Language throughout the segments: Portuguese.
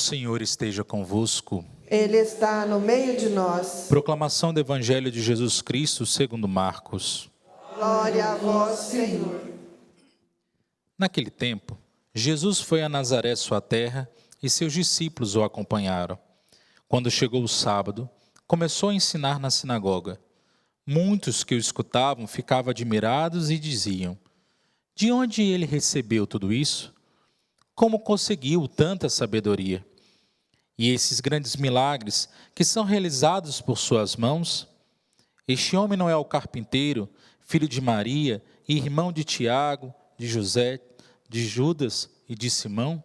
O Senhor esteja convosco. Ele está no meio de nós. Proclamação do Evangelho de Jesus Cristo segundo Marcos. Glória a vós, Senhor. Naquele tempo, Jesus foi a Nazaré, sua terra, e seus discípulos o acompanharam. Quando chegou o sábado, começou a ensinar na sinagoga. Muitos que o escutavam ficavam admirados e diziam: de onde ele recebeu tudo isso? Como conseguiu tanta sabedoria? E esses grandes milagres que são realizados por suas mãos? Este homem não é o carpinteiro, filho de Maria e irmão de Tiago, de José, de Judas e de Simão?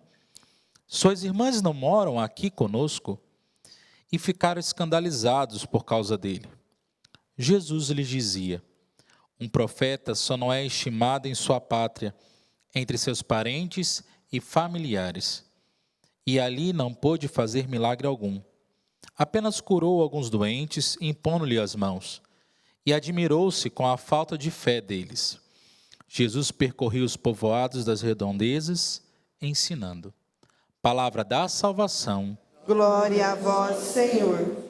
Suas irmãs não moram aqui conosco? E ficaram escandalizados por causa dele. Jesus lhes dizia: um profeta só não é estimado em sua pátria, entre seus parentes e familiares. E ali não pôde fazer milagre algum. Apenas curou alguns doentes, impondo-lhe as mãos, e admirou-se com a falta de fé deles. Jesus percorria os povoados das redondezas, ensinando. Palavra da salvação. Glória a vós, Senhor.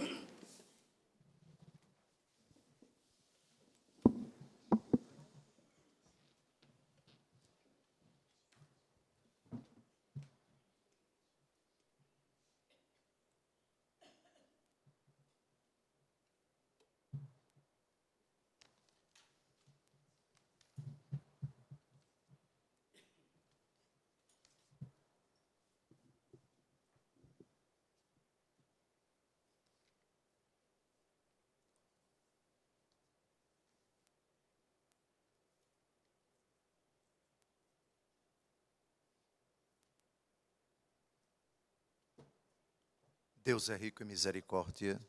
Deus é rico em misericórdia,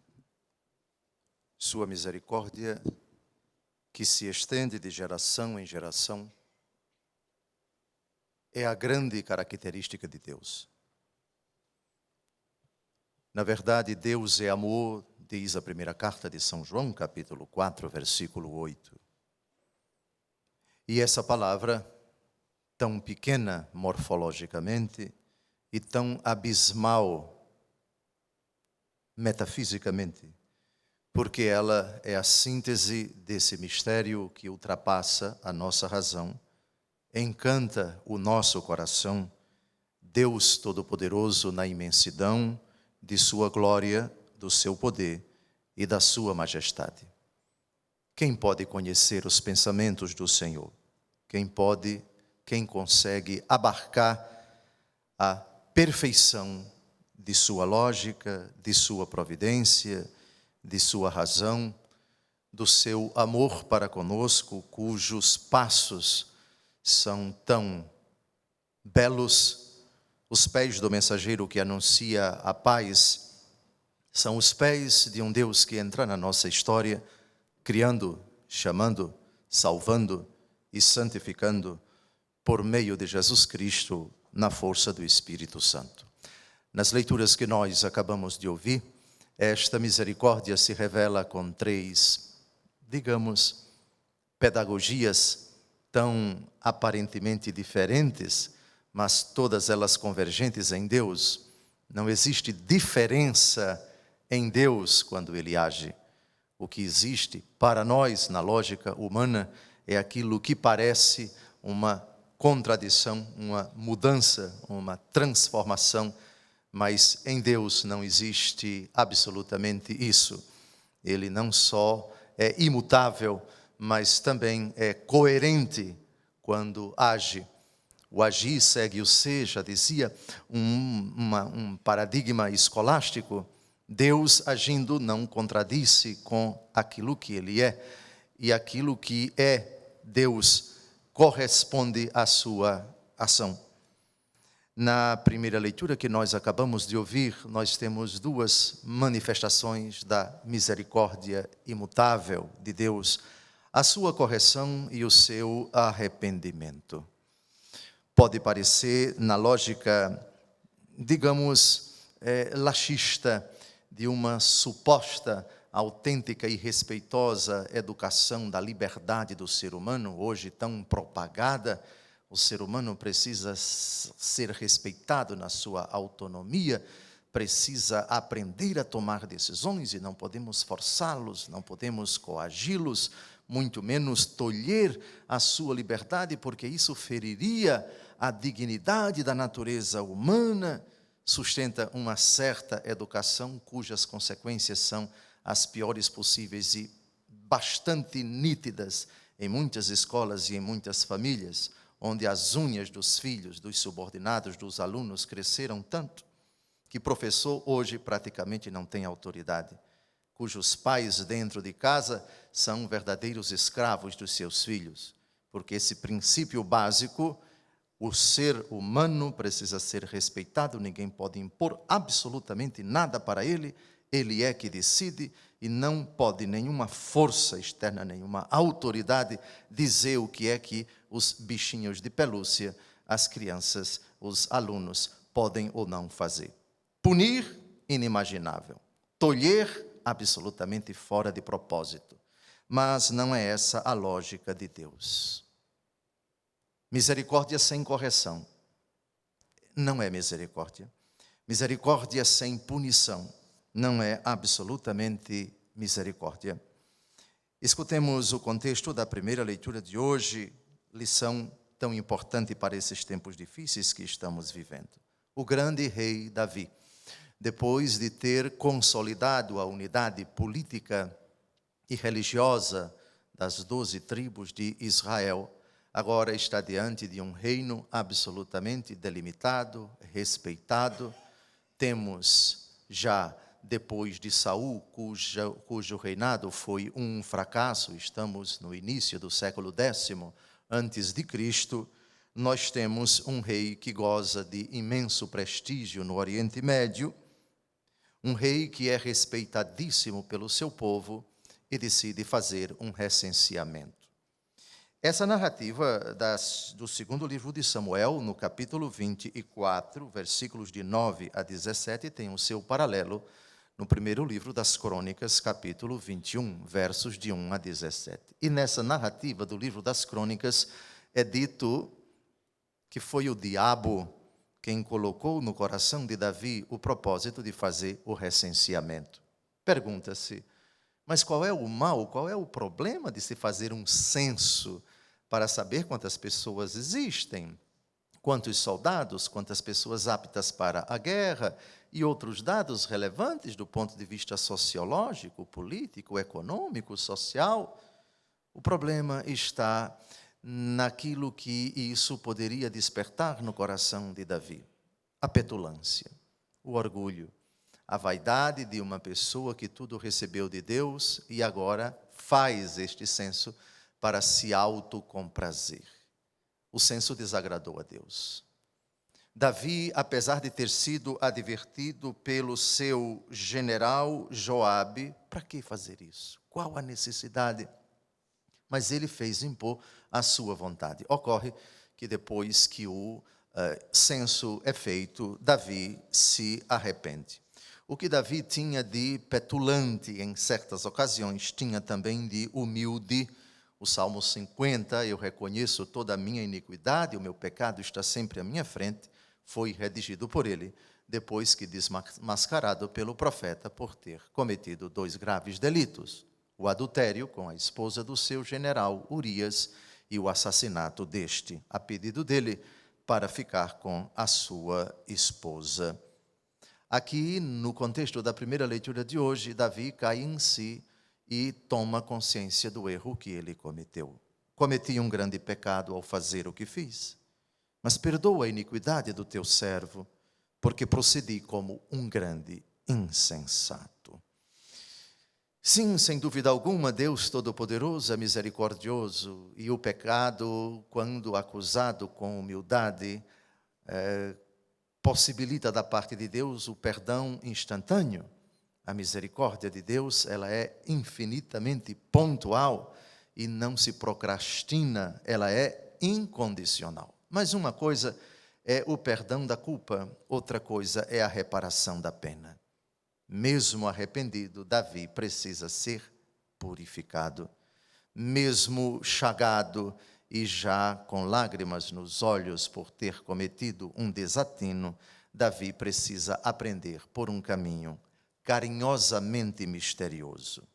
sua misericórdia que se estende de geração em geração, é a grande característica de Deus. Na verdade, Deus é amor, diz a primeira carta de São João, capítulo 4, versículo 8. E essa palavra, tão pequena morfologicamente e tão abismal metafisicamente, porque ela é a síntese desse mistério que ultrapassa a nossa razão, encanta o nosso coração, Deus Todo-Poderoso na imensidão de sua glória, do seu poder e da sua majestade. Quem pode conhecer os pensamentos do Senhor? Quem consegue abarcar a perfeição de sua lógica, de sua providência, de sua razão, do seu amor para conosco, cujos passos são tão belos. Os pés do mensageiro que anuncia a paz são os pés de um Deus que entra na nossa história, criando, chamando, salvando e santificando por meio de Jesus Cristo na força do Espírito Santo. Nas leituras que nós acabamos de ouvir, esta misericórdia se revela com três, digamos, pedagogias tão aparentemente diferentes, mas todas elas convergentes em Deus. Não existe diferença em Deus quando Ele age. O que existe para nós, na lógica humana, é aquilo que parece uma contradição, uma mudança, uma transformação, mas em Deus não existe absolutamente isso. Ele não só é imutável, mas também é coerente quando age. O agir segue o ser, já dizia um paradigma escolástico. Deus agindo não contradiz-se com aquilo que Ele é, e aquilo que é Deus corresponde à sua ação. Na primeira leitura que nós acabamos de ouvir, nós temos duas manifestações da misericórdia imutável de Deus, a sua correção e o seu arrependimento. Pode parecer, na lógica, digamos, laxista, de uma suposta, autêntica e respeitosa educação da liberdade do ser humano, hoje tão propagada. O ser humano precisa ser respeitado na sua autonomia, precisa aprender a tomar decisões e não podemos forçá-los, não podemos coagi-los, muito menos tolher a sua liberdade, porque isso feriria a dignidade da natureza humana, sustenta uma certa educação cujas consequências são as piores possíveis e bastante nítidas em muitas escolas e em muitas famílias, onde as unhas dos filhos, dos subordinados, dos alunos cresceram tanto que professor hoje praticamente não tem autoridade, cujos pais dentro de casa são verdadeiros escravos dos seus filhos, porque esse princípio básico, o ser humano precisa ser respeitado, ninguém pode impor absolutamente nada para ele, ele é que decide e não pode nenhuma força externa, nenhuma autoridade dizer o que é que os bichinhos de pelúcia, as crianças, os alunos podem ou não fazer. Punir, inimaginável. Tolher, absolutamente fora de propósito. Mas não é essa a lógica de Deus. Misericórdia sem correção não é misericórdia. Misericórdia sem punição não é absolutamente misericórdia. Escutemos o contexto da primeira leitura de hoje, lição tão importante para esses tempos difíceis que estamos vivendo. O grande rei Davi, depois de ter consolidado a unidade política e religiosa das 12 tribos de Israel, agora está diante de um reino absolutamente delimitado, respeitado. Temos já, depois de Saul, cujo reinado foi um fracasso, estamos no início do século X antes de Cristo, nós temos um rei que goza de imenso prestígio no Oriente Médio, um rei que é respeitadíssimo pelo seu povo e decide fazer um recenseamento. Essa narrativa do segundo livro de Samuel, no capítulo 24, versículos de 9 a 17, tem o seu paralelo no primeiro livro das Crônicas, capítulo 21, versos de 1 a 17. E nessa narrativa do livro das Crônicas é dito que foi o diabo quem colocou no coração de Davi o propósito de fazer o recenseamento. Pergunta-se, mas qual é o mal, qual é o problema de se fazer um censo para saber quantas pessoas existem, quantos soldados, quantas pessoas aptas para a guerra e outros dados relevantes do ponto de vista sociológico, político, econômico, social? O problema está naquilo que isso poderia despertar no coração de Davi. A petulância, o orgulho, a vaidade de uma pessoa que tudo recebeu de Deus e agora faz este censo para se autocomprazer. O censo desagradou a Deus. Davi, apesar de ter sido advertido pelo seu general Joabe, para que fazer isso? Qual a necessidade? Mas ele fez impor a sua vontade. Ocorre que depois que o censo é feito, Davi se arrepende. O que Davi tinha de petulante em certas ocasiões, tinha também de humilde. O Salmo 50, eu reconheço toda a minha iniquidade, o meu pecado está sempre à minha frente, foi redigido por ele, depois que desmascarado pelo profeta por ter cometido 2 graves delitos: o adultério com a esposa do seu general Urias e o assassinato deste, a pedido dele, para ficar com a sua esposa. Aqui, no contexto da primeira leitura de hoje, Davi cai em si e toma consciência do erro que ele cometeu. Cometi um grande pecado ao fazer o que fiz, mas perdoa a iniquidade do teu servo, porque procedi como um grande insensato. Sim, sem dúvida alguma, Deus Todo-Poderoso é misericordioso e o pecado, quando acusado com humildade, possibilita da parte de Deus o perdão instantâneo. A misericórdia de Deus, ela é infinitamente pontual e não se procrastina, ela é incondicional. Mas uma coisa é o perdão da culpa, outra coisa é a reparação da pena. Mesmo arrependido, Davi precisa ser purificado. Mesmo chagado e já com lágrimas nos olhos por ter cometido um desatino, Davi precisa aprender por um caminho carinhosamente misterioso.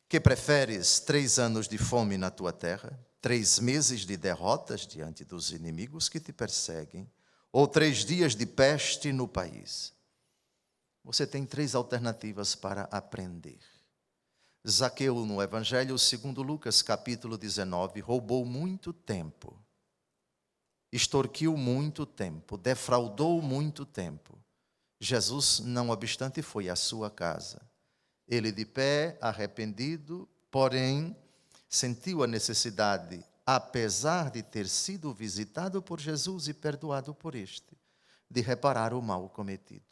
Que preferes 3 anos de fome na tua terra, 3 meses de derrotas diante dos inimigos que te perseguem, ou 3 dias de peste no país? Você tem 3 alternativas para aprender. Zaqueu, no Evangelho segundo Lucas, capítulo 19, roubou muito tempo, extorquiu muito tempo, defraudou muito tempo. Jesus, não obstante, foi à sua casa. Ele de pé, arrependido, porém, sentiu a necessidade, apesar de ter sido visitado por Jesus e perdoado por este, de reparar o mal cometido.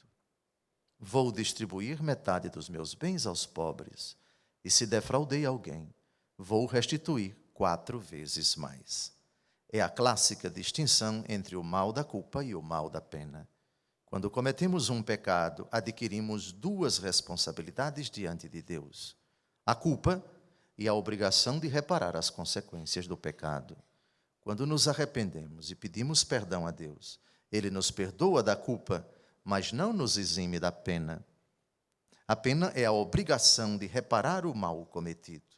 Vou distribuir metade dos meus bens aos pobres, e se defraudei alguém, vou restituir 4 vezes mais. É a clássica distinção entre o mal da culpa e o mal da pena. Quando cometemos um pecado, adquirimos 2 responsabilidades diante de Deus: a culpa e a obrigação de reparar as consequências do pecado. Quando nos arrependemos e pedimos perdão a Deus, Ele nos perdoa da culpa, mas não nos exime da pena. A pena é a obrigação de reparar o mal cometido.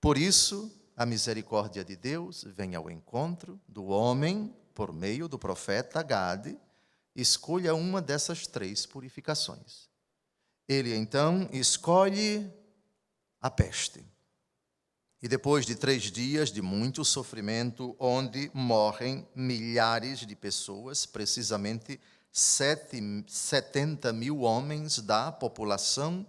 Por isso, a misericórdia de Deus vem ao encontro do homem por meio do profeta Gade. Escolha uma dessas 3 purificações. Ele, então, escolhe a peste. E depois de 3 dias de muito sofrimento, onde morrem milhares de pessoas, precisamente 70 mil homens da população,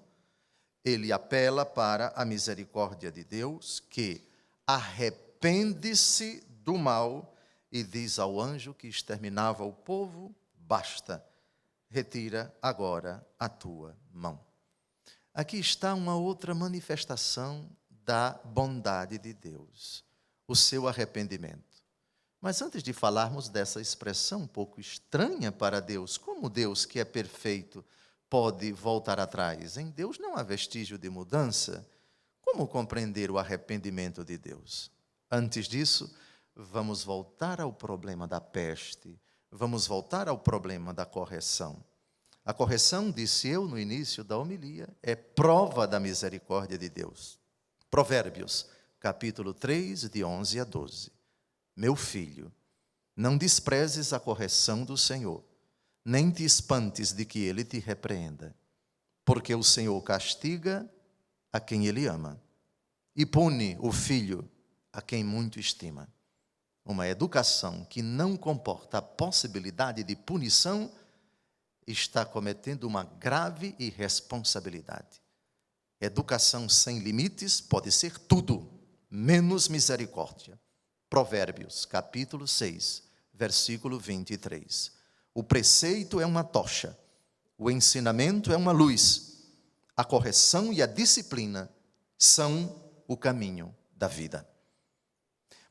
ele apela para a misericórdia de Deus, que arrepende-se do mal e diz ao anjo que exterminava o povo: basta, retira agora a tua mão. Aqui está uma outra manifestação da bondade de Deus, o seu arrependimento. Mas antes de falarmos dessa expressão um pouco estranha para Deus, como Deus, que é perfeito, pode voltar atrás? Em Deus não há vestígio de mudança. Como compreender o arrependimento de Deus? Antes disso, vamos voltar ao problema da peste. Vamos voltar ao problema da correção. A correção, disse eu no início da homilia, é prova da misericórdia de Deus. Provérbios, capítulo 3, de 11 a 12. Meu filho, não desprezes a correção do Senhor, nem te espantes de que ele te repreenda, porque o Senhor castiga a quem ele ama e pune o filho a quem muito estima. Uma educação que não comporta a possibilidade de punição está cometendo uma grave irresponsabilidade. Educação sem limites pode ser tudo, menos misericórdia. Provérbios, capítulo 6, versículo 23. O preceito é uma tocha, o ensinamento é uma luz, a correção e a disciplina são o caminho da vida.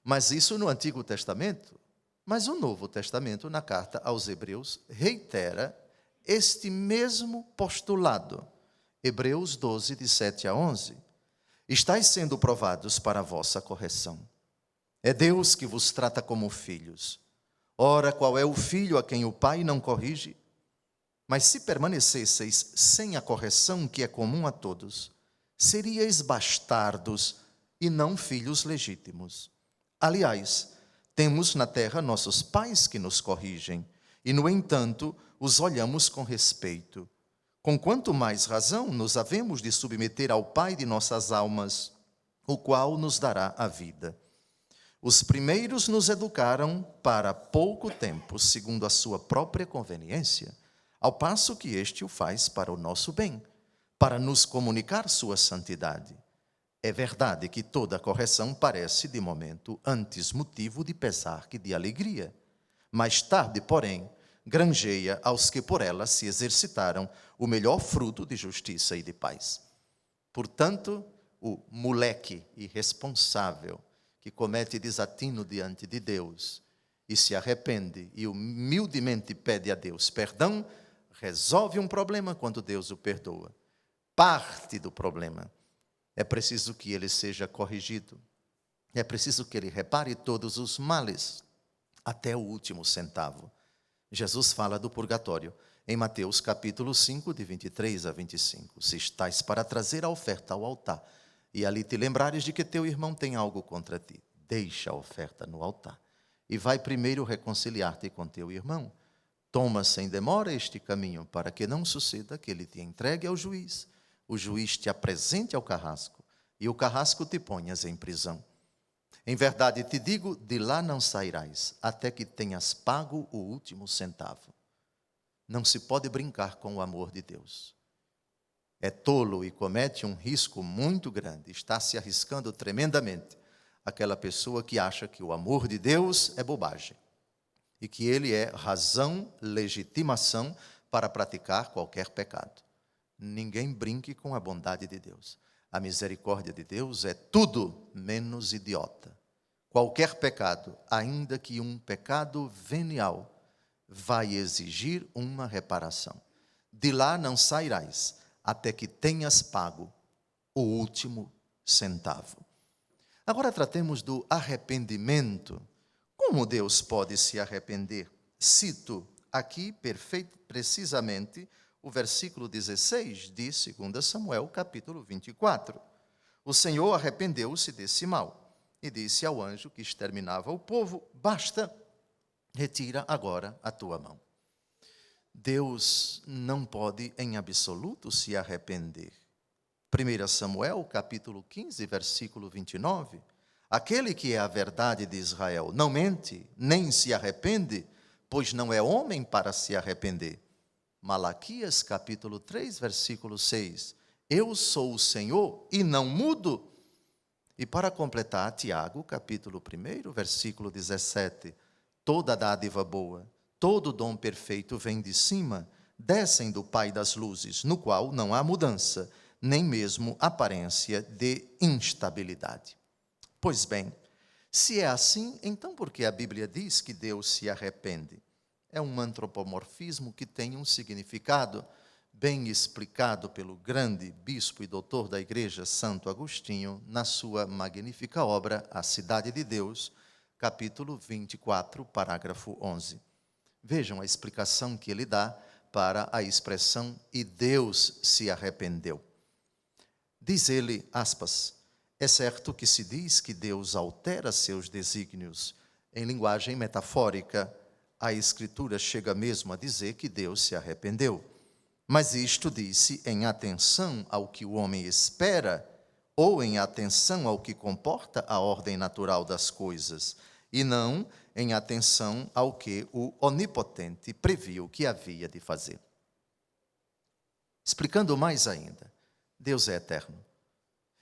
Mas isso no Antigo Testamento. Mas o Novo Testamento, na carta aos Hebreus, reitera este mesmo postulado. Hebreus 12, de 7 a 11. Estais sendo provados para a vossa correção. É Deus que vos trata como filhos. Ora, qual é o filho a quem o pai não corrige? Mas se permanecesseis sem a correção que é comum a todos, seríeis bastardos e não filhos legítimos. Aliás, temos na terra nossos pais que nos corrigem, e, no entanto, os olhamos com respeito. Com quanto mais razão nos havemos de submeter ao Pai de nossas almas, o qual nos dará a vida. Os primeiros nos educaram para pouco tempo, segundo a sua própria conveniência, ao passo que este o faz para o nosso bem, para nos comunicar sua santidade. É verdade que toda correção parece, de momento, antes motivo de pesar que de alegria. Mais tarde, porém, granjeia aos que por ela se exercitaram o melhor fruto de justiça e de paz. Portanto, o moleque irresponsável que comete desatino diante de Deus e se arrepende e humildemente pede a Deus perdão, resolve um problema quando Deus o perdoa. Parte do problema. É preciso que ele seja corrigido. É preciso que ele repare todos os males, até o último centavo. Jesus fala do purgatório em Mateus capítulo 5, de 23 a 25. Se estás para trazer a oferta ao altar e ali te lembrares de que teu irmão tem algo contra ti, deixa a oferta no altar e vai primeiro reconciliar-te com teu irmão. Toma sem demora este caminho, para que não suceda que ele te entregue ao juiz, o juiz te apresente ao carrasco e o carrasco te ponhas em prisão. Em verdade te digo, de lá não sairás, até que tenhas pago o último centavo. Não se pode brincar com o amor de Deus. É tolo e comete um risco muito grande, está se arriscando tremendamente aquela pessoa que acha que o amor de Deus é bobagem e que ele é razão, legitimação para praticar qualquer pecado. Ninguém brinque com a bondade de Deus. A misericórdia de Deus é tudo menos idiota. Qualquer pecado, ainda que um pecado venial, vai exigir uma reparação. De lá não sairás, até que tenhas pago o último centavo. Agora tratemos do arrependimento. Como Deus pode se arrepender? Cito aqui precisamente o versículo 16 de 2 Samuel, capítulo 24. O Senhor arrependeu-se desse mal e disse ao anjo que exterminava o povo: basta, retira agora a tua mão. Deus não pode em absoluto se arrepender. 1 Samuel, capítulo 15, versículo 29. Aquele que é a verdade de Israel não mente, nem se arrepende, pois não é homem para se arrepender. Malaquias, capítulo 3, versículo 6. Eu sou o Senhor e não mudo. E para completar, Tiago, capítulo 1, versículo 17. Toda dádiva boa, todo dom perfeito vem de cima, descem do Pai das luzes, no qual não há mudança, nem mesmo aparência de instabilidade. Pois bem, se é assim, então por que a Bíblia diz que Deus se arrepende? É um antropomorfismo que tem um significado bem explicado pelo grande bispo e doutor da Igreja, Santo Agostinho, na sua magnífica obra, A Cidade de Deus, capítulo 24, parágrafo 11. Vejam a explicação que ele dá para a expressão "e Deus se arrependeu". Diz ele, aspas, é certo que se diz que Deus altera seus desígnios. Em linguagem metafórica, a Escritura chega mesmo a dizer que Deus se arrependeu. Mas isto disse em atenção ao que o homem espera ou em atenção ao que comporta a ordem natural das coisas, e não em atenção ao que o Onipotente previu que havia de fazer. Explicando mais ainda, Deus é eterno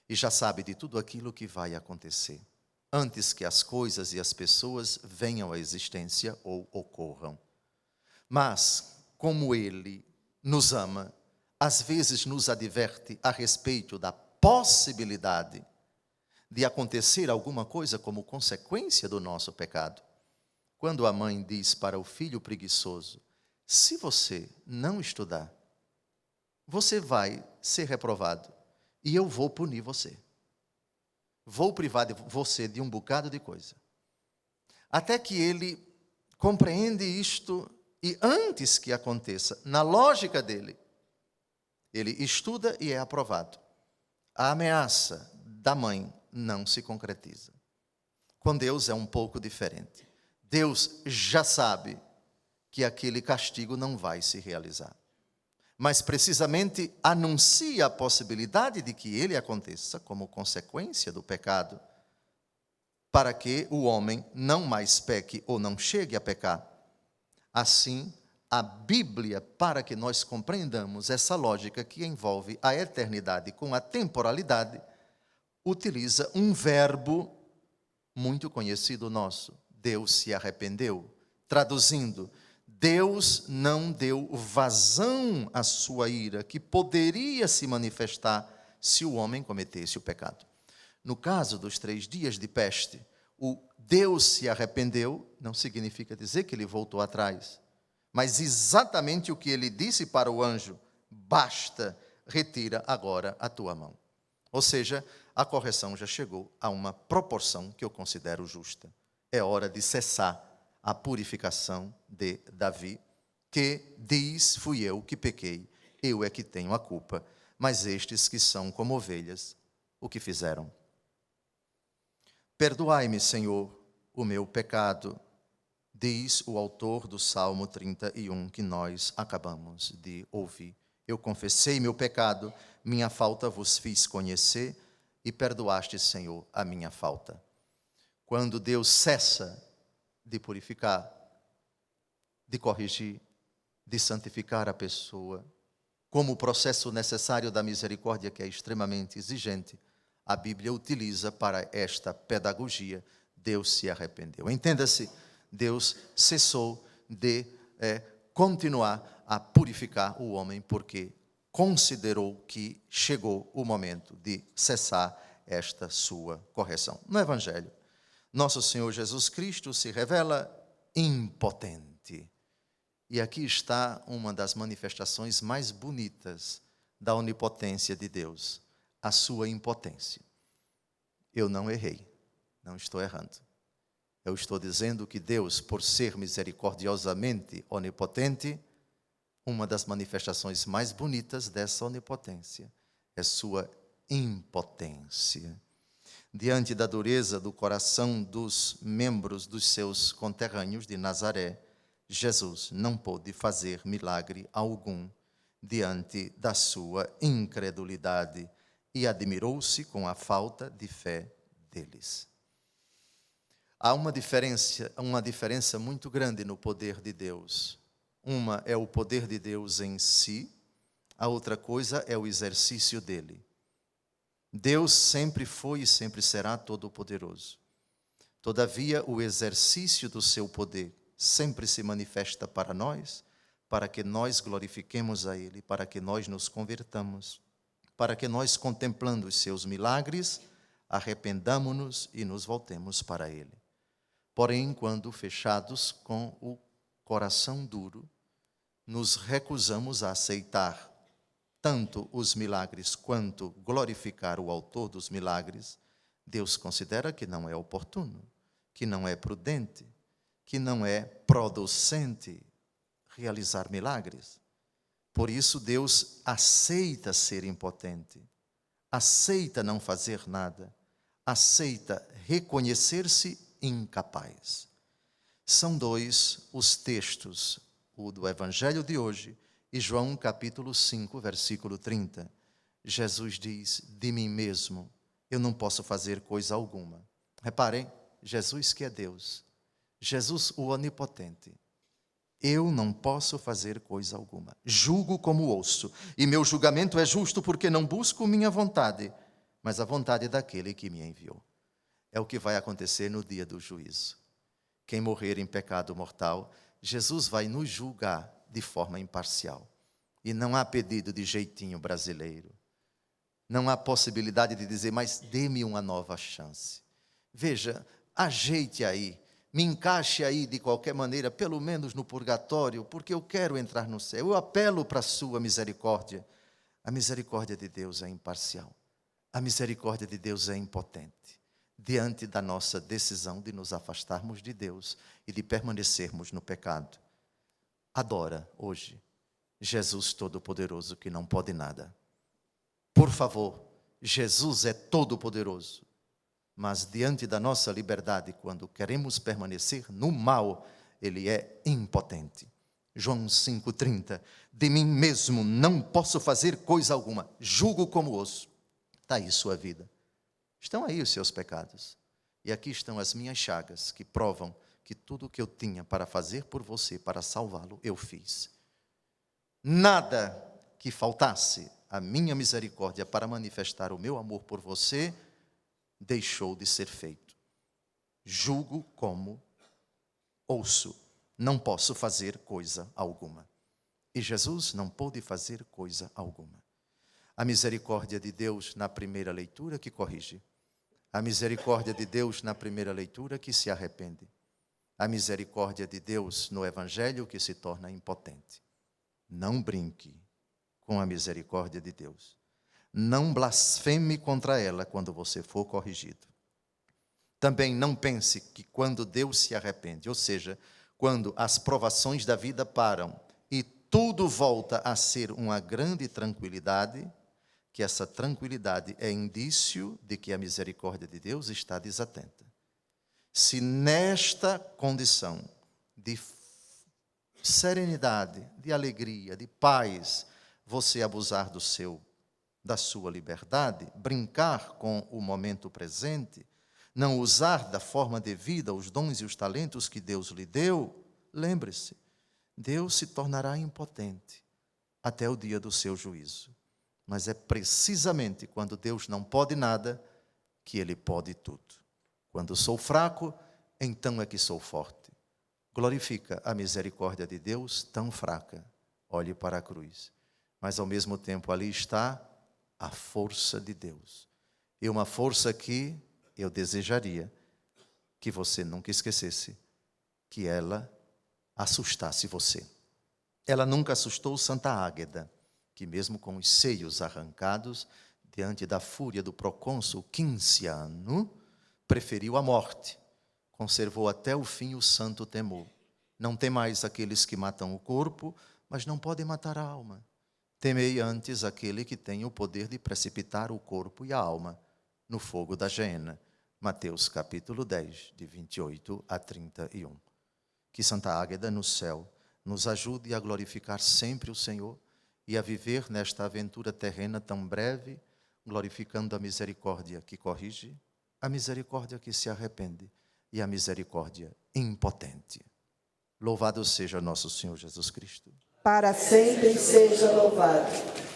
e já sabe de tudo aquilo que vai acontecer, antes que as coisas e as pessoas venham à existência ou ocorram. Mas, como Ele nos ama, às vezes nos adverte a respeito da possibilidade de acontecer alguma coisa como consequência do nosso pecado. Quando a mãe diz para o filho preguiçoso: se você não estudar, você vai ser reprovado e eu vou punir você. Vou privar você de um bocado de coisa. Até que ele compreende isto e antes que aconteça, na lógica dele, ele estuda e é aprovado. A ameaça da mãe não se concretiza. Com Deus é um pouco diferente. Deus já sabe que aquele castigo não vai se realizar. Mas precisamente anuncia a possibilidade de que ele aconteça como consequência do pecado, para que o homem não mais peque ou não chegue a pecar. Assim, a Bíblia, para que nós compreendamos essa lógica que envolve a eternidade com a temporalidade, utiliza um verbo muito conhecido nosso: Deus se arrependeu. Traduzindo, Deus não deu vazão à sua ira, que poderia se manifestar se o homem cometesse o pecado. No caso dos 3 dias de peste, o Deus se arrependeu não significa dizer que ele voltou atrás, mas exatamente o que ele disse para o anjo: basta, retira agora a tua mão. Ou seja, a correção já chegou a uma proporção que eu considero justa. É hora de cessar a purificação de Davi que diz: fui eu que pequei, eu é que tenho a culpa, mas estes que são como ovelhas, o que fizeram? Perdoai-me, Senhor, o meu pecado, diz o autor do Salmo 31, que nós acabamos de ouvir. Eu confessei meu pecado, minha falta vos fiz conhecer, e perdoaste, Senhor, a minha falta. Quando Deus cessa de purificar, de corrigir, de santificar a pessoa, como o processo necessário da misericórdia, que é extremamente exigente, a Bíblia utiliza para esta pedagogia: Deus se arrependeu. Entenda-se, Deus cessou de continuar a purificar o homem, porque considerou que chegou o momento de cessar esta sua correção. No Evangelho, nosso Senhor Jesus Cristo se revela impotente. E aqui está uma das manifestações mais bonitas da onipotência de Deus: a sua impotência. Eu não errei, não estou errando. Eu estou dizendo que Deus, por ser misericordiosamente onipotente, uma das manifestações mais bonitas dessa onipotência é sua impotência. Diante da dureza do coração dos membros dos seus conterrâneos de Nazaré, Jesus não pôde fazer milagre algum diante da sua incredulidade e admirou-se com a falta de fé deles. Há uma diferença muito grande no poder de Deus. Uma é o poder de Deus em si, a outra coisa é o exercício dele. Deus sempre foi e sempre será todo-poderoso. Todavia, o exercício do seu poder sempre se manifesta para nós, para que nós glorifiquemos a Ele, para que nós nos convertamos, para que nós, contemplando os seus milagres, arrependamo-nos e nos voltemos para Ele. Porém, quando fechados com o coração duro, nos recusamos a aceitar tanto os milagres quanto glorificar o autor dos milagres, Deus considera que não é oportuno, que não é prudente, que não é producente realizar milagres. Por isso Deus aceita ser impotente, aceita não fazer nada, aceita reconhecer-se incapaz. São dois os textos, o do Evangelho de hoje e João capítulo 5, versículo 30. Jesus diz: de mim mesmo eu não posso fazer coisa alguma. Reparem, Jesus que é Deus, Jesus o onipotente. Eu não posso fazer coisa alguma. Julgo como ouço, e meu julgamento é justo porque não busco minha vontade, mas a vontade daquele que me enviou. É o que vai acontecer no dia do juízo. Quem morrer em pecado mortal, Jesus vai nos julgar de forma imparcial. E não há pedido de jeitinho brasileiro. Não há possibilidade de dizer: mas dê-me uma nova chance. Veja, ajeite aí, me encaixe aí de qualquer maneira, pelo menos no purgatório, porque eu quero entrar no céu. Eu apelo para a sua misericórdia. A misericórdia de Deus é imparcial. A misericórdia de Deus é impotente diante da nossa decisão de nos afastarmos de Deus e de permanecermos no pecado. Adora hoje Jesus Todo-Poderoso, que não pode nada. Por favor, Jesus é todo-poderoso, mas diante da nossa liberdade, quando queremos permanecer no mal, Ele é impotente. João 5,30, de mim mesmo não posso fazer coisa alguma, julgo como ouço. Está aí sua vida. Estão aí os seus pecados. E aqui estão as minhas chagas, que provam que tudo o que eu tinha para fazer por você, para salvá-lo, eu fiz. Nada que faltasse a minha misericórdia para manifestar o meu amor por você deixou de ser feito. Julgo como ouço, não posso fazer coisa alguma. E Jesus não pôde fazer coisa alguma. A misericórdia de Deus na primeira leitura que corrige. A misericórdia de Deus na primeira leitura que se arrepende. A misericórdia de Deus no Evangelho que se torna impotente. Não brinque com a misericórdia de Deus. Não blasfeme contra ela quando você for corrigido. Também não pense que quando Deus se arrepende, ou seja, quando as provações da vida param tudo volta a ser uma grande tranquilidade, que essa tranquilidade é indício de que a misericórdia de Deus está desatenta. Se nesta condição de serenidade, de alegria, de paz, você abusar da sua liberdade, brincar com o momento presente, não usar da forma devida os dons e os talentos que Deus lhe deu, lembre-se, Deus se tornará impotente até o dia do seu juízo. Mas é precisamente quando Deus não pode nada que Ele pode tudo. Quando sou fraco, então é que sou forte. Glorifica a misericórdia de Deus tão fraca. Olhe para a cruz. Mas ao mesmo tempo ali está a força de Deus. E uma força que eu desejaria que você nunca esquecesse, que ela assustasse você. Ela nunca assustou Santa Águeda, que mesmo com os seios arrancados, diante da fúria do procônsul Quinciano, preferiu a morte. Conservou até o fim o santo temor. Não temais aqueles que matam o corpo, mas não podem matar a alma. Temei antes aquele que tem o poder de precipitar o corpo e a alma no fogo da geena. Mateus capítulo 10, de 28 a 31. Que Santa Águeda no céu nos ajude a glorificar sempre o Senhor e a viver nesta aventura terrena tão breve, glorificando a misericórdia que corrige, a misericórdia que se arrepende e a misericórdia impotente. Louvado seja nosso Senhor Jesus Cristo. Para sempre seja louvado.